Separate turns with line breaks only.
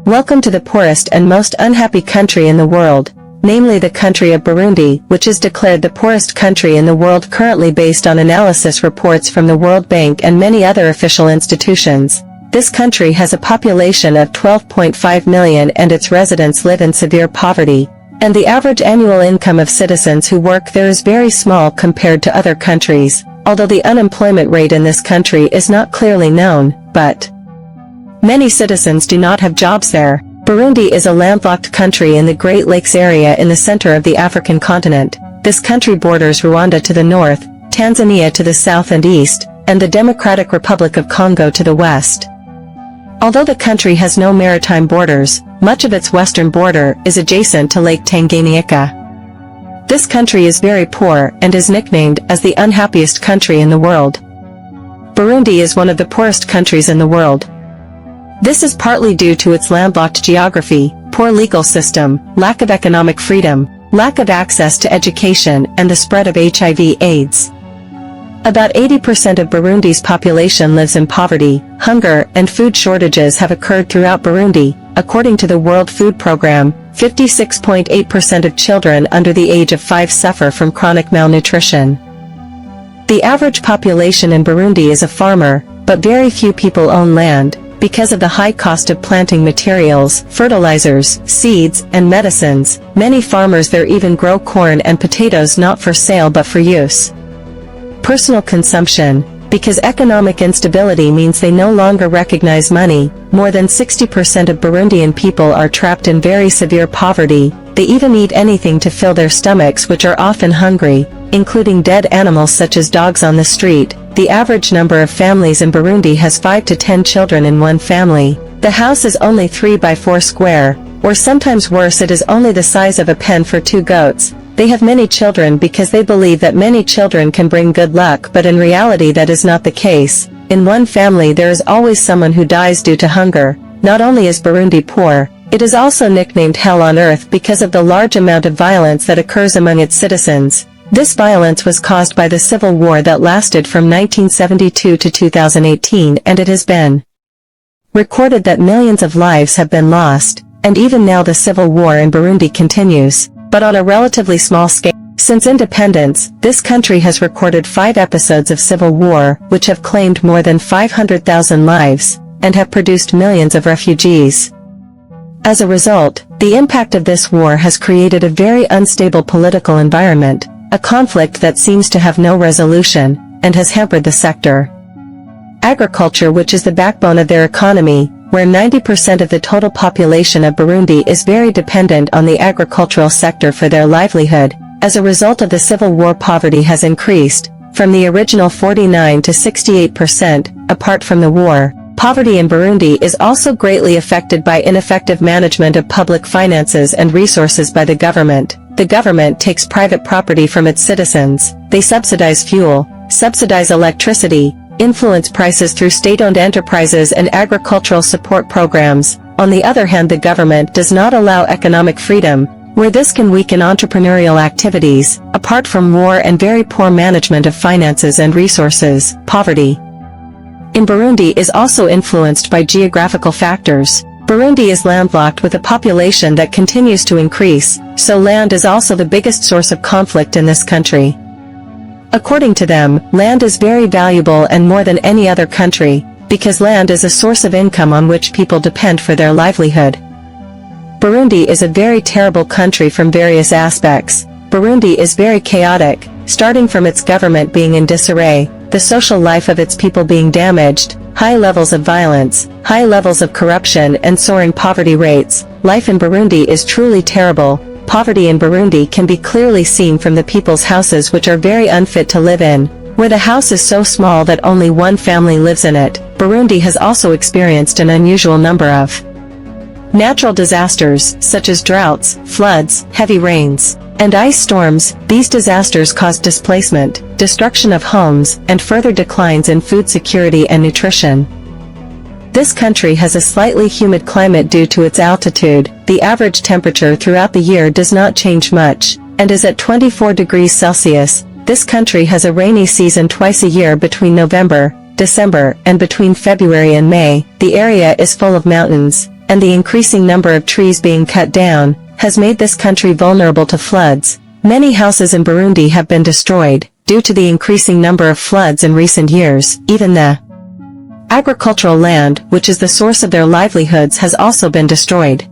Welcome to the poorest and most unhappy country in the world, namely the country of Burundi, which is declared the poorest country in the world currently based on analysis reports from the World Bank and many other official institutions. This country has a population of 12.5 million and its residents live in severe poverty, and the average annual income of citizens who work there is very small compared to other countries, although the unemployment rate in this country is not clearly known, but many citizens do not have jobs there. Burundi is a landlocked country in the Great Lakes area in the center of the African continent. This country borders Rwanda to the north, Tanzania to the south and east, and the Democratic Republic of Congo to the west. Although the country has no maritime borders, much of its western border is adjacent to Lake Tanganyika. This country is very poor and is nicknamed as the unhappiest country in the world. Burundi is one of the poorest countries in the world. This is partly due to its landlocked geography, poor legal system, lack of economic freedom, lack of access to education, and the spread of HIV/AIDS. About 80% of Burundi's population lives in poverty. Hunger and food shortages have occurred throughout Burundi. According to the World Food Programme, 56.8% of children under the age of 5 suffer from chronic malnutrition. The average population in Burundi is a farmer, but very few people own land, because of the high cost of planting materials, fertilizers, seeds, and medicines. Many farmers there even grow corn and potatoes not for sale but for use. Personal consumption. Because economic instability means they no longer recognize money, more than 60% of Burundian people are trapped in very severe poverty. They even eat anything to fill their stomachs, which are often hungry, including dead animals such as dogs on the street. The average number of families in Burundi has 5 to 10 children in one family. The house is only 3 by 4 square, or sometimes worse, it is only the size of a pen for 2 goats. They have many children because they believe that many children can bring good luck, but in reality that is not the case. In one family there is always someone who dies due to hunger. Not only is Burundi poor, it is also nicknamed Hell on Earth because of the large amount of violence that occurs among its citizens. This violence was caused by the civil war that lasted from 1972 to 2018, and it has been recorded that millions of lives have been lost, and even now the civil war in Burundi continues, but on a relatively small scale. Since independence, this country has recorded 5 episodes of civil war, which have claimed more than 500,000 lives, and have produced millions of refugees. As a result, the impact of this war has created a very unstable political environment, a conflict that seems to have no resolution, and has hampered the sector. Agriculture, which is the backbone of their economy, where 90% of the total population of Burundi is very dependent on the agricultural sector for their livelihood. As a result of the civil war, poverty has increased, from the original 49 to 68%. Apart from the war, poverty in Burundi is also greatly affected by ineffective management of public finances and resources by the government. The government takes private property from its citizens. They subsidize fuel, subsidize electricity, influence prices through state-owned enterprises and agricultural support programs. On the other hand, the government does not allow economic freedom, where this can weaken entrepreneurial activities. Apart from war and very poor management of finances and resources, poverty in Burundi is also influenced by geographical factors. Burundi is landlocked with a population that continues to increase, so land is also the biggest source of conflict in this country. According to them, land is very valuable and more than any other country, because land is a source of income on which people depend for their livelihood. Burundi is a very terrible country from various aspects. Burundi is very chaotic, starting from its government being in disarray, the social life of its people being damaged, high levels of violence, high levels of corruption, and soaring poverty rates. Life in Burundi is truly terrible. Poverty in Burundi can be clearly seen from the people's houses, which are very unfit to live in, where the house is so small that only one family lives in it. Burundi has also experienced an unusual number of natural disasters, such as droughts, floods, heavy rains, and ice storms. These disasters caused displacement, destruction of homes, and further declines in food security and nutrition. This country has a slightly humid climate due to its altitude. The average temperature throughout the year does not change much, and is at 24 degrees Celsius. This country has a rainy season twice a year between November, December, and between February and May. The area is full of mountains, and the increasing number of trees being cut down, has made this country vulnerable to floods. Many houses in Burundi have been destroyed, due to the increasing number of floods in recent years. Even the agricultural land, which is the source of their livelihoods, has also been destroyed.